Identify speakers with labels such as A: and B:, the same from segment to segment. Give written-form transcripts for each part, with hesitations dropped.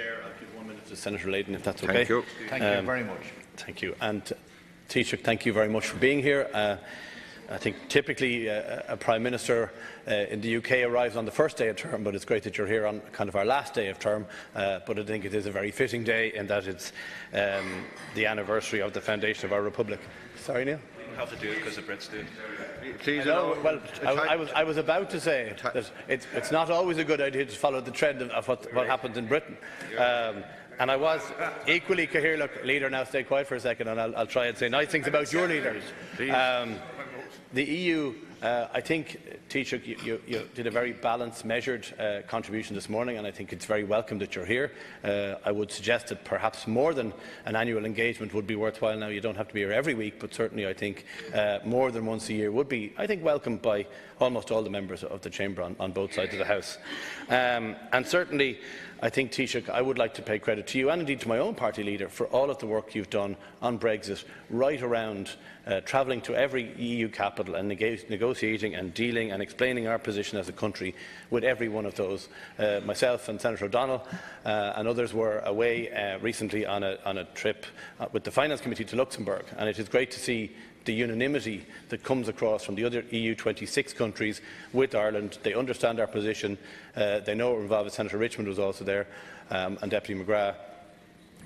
A: Chair, I'll give 1 minute to Senator Layden, if that's okay.
B: Thank you.
C: Thank you very much.
A: Thank you. And Taoiseach, thank you very much for being here. I think typically a Prime Minister in the UK arrives on the first day of term, but it's great that you're here on kind of our last day of term. But I think it is a very fitting day in that it's the anniversary of the foundation of our Republic. Sorry, Neil?
D: You have to do it because the Brits do it.
B: Please
A: well, I was about to say that it's not always a good idea to follow the trend of what happens in Britain. And I was equally coherent. Look, leader, now stay quiet for a second, and I'll try and say nice things about your leader. The EU, I think, Taoiseach, you did a very balanced, measured contribution this morning, and I think it's very welcome that you're here. I would suggest that perhaps more than an annual engagement would be worthwhile. Now, you don't have to be here every week, but certainly I think more than once a year would be, I think, welcomed by almost all the members of the Chamber on both sides of the House. And certainly, I think, Taoiseach, I would like to pay credit to you and indeed to my own party leader for all of the work you've done on Brexit, right around travelling to every EU capital and negotiating and dealing and explaining our position as a country with every one of those. Myself and Senator O'Donnell and others were away recently on a trip with the Finance Committee to Luxembourg, and it is great to see the unanimity that comes across from the other EU 26 countries with Ireland. They understand our position. They know we're involved. Senator Richmond was also there, and Deputy McGrath.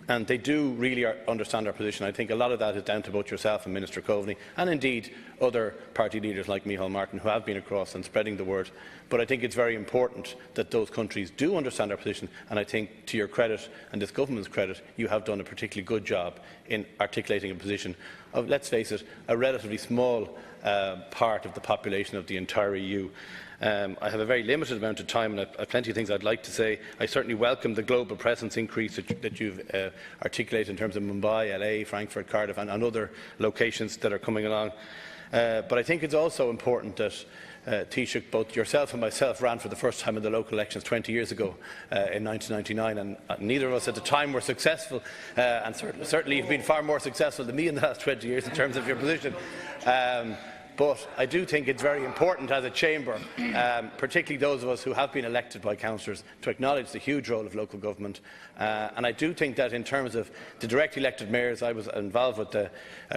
A: And they do really understand our position. I think a lot of that is down to both yourself and Minister Coveney, and indeed other party leaders like Micheál Martin, who have been across and spreading the word. But I think it's very important that those countries do understand our position, and I think, to your credit and this government's credit, you have done a particularly good job in articulating a position of, let's face it, a relatively small part of the population of the entire EU. I have a very limited amount of time, and I have plenty of things I'd like to say. I certainly welcome the global presence increase that you've articulated in terms of Mumbai, LA, Frankfurt, Cardiff and other locations that are coming along. But I think it's also important that Taoiseach, both yourself and myself ran for the first time in the local elections 20 years ago in 1999, and neither of us at the time were successful, and certainly you've been far more successful than me in the last 20 years in terms of your position. But I do think it's very important as a chamber, particularly those of us who have been elected by councillors, to acknowledge the huge role of local government. And I do think that in terms of the direct elected mayors, I was involved with the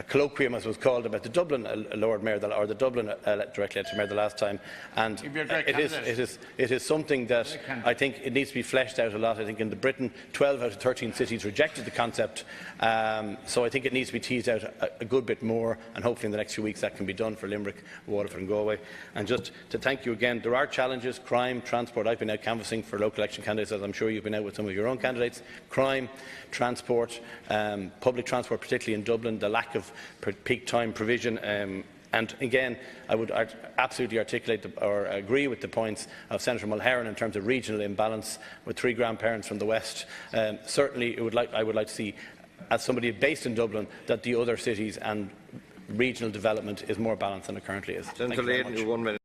A: colloquium, as it was called, about the Dublin Lord Mayor, or the Dublin directly elected mayor the last time. And it is something that I think it needs to be fleshed out a lot. I think in Britain, 12 out of 13 cities rejected the concept. So I think it needs to be teased out a good bit more, and hopefully in the next few weeks that can be done for Limerick, Waterford and Galway. And just to thank you again, there are challenges: crime, transport. I've been out canvassing for local election candidates, as I'm sure you've been out with some of your own candidates. Crime, transport, public transport, particularly in Dublin, the lack of peak time provision. And again, I would absolutely articulate or agree with the points of Senator Mulherin in terms of regional imbalance with 3 grandparents from the West. Certainly, I would like to see, as somebody based in Dublin, that the other cities and regional development is more balanced than it currently is.
B: Senator Layden, 1 minute.